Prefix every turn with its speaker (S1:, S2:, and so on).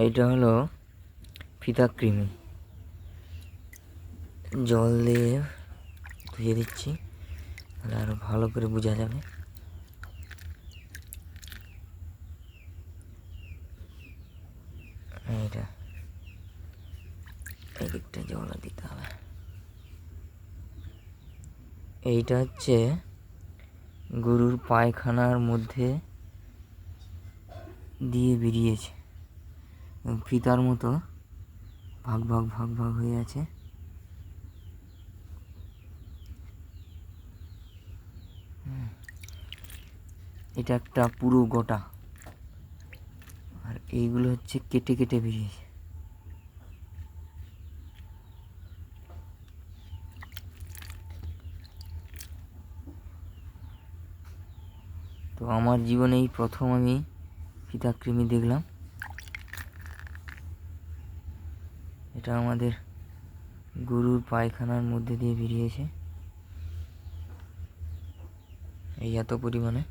S1: এইটা হলো ফিতাকৃমি। জল দিয়ে ধুয়ে দিচ্ছি, তাহলে আরো ভালো করে বোঝা যাবে। এইটা এই দিকটা জল দিতে হবে। এইটা হচ্ছে গরুর পায়খানার মধ্যে দিয়ে বেরিয়েছে, ফিতার মতো ভাগ ভাগ ভাগ ভাগ হয়ে আছে। এটা একটা পুরো গোটা, আর এইগুলো হচ্ছে কেটে কেটে বেরিয়েছে। তো আমার জীবনে এই প্রথম আমি ফিতাকৃমি দেখলাম। এটা আমাদের গরুর পায়খানার মধ্যে দিয়ে বেরিয়েছে এই এত পরিমাণে।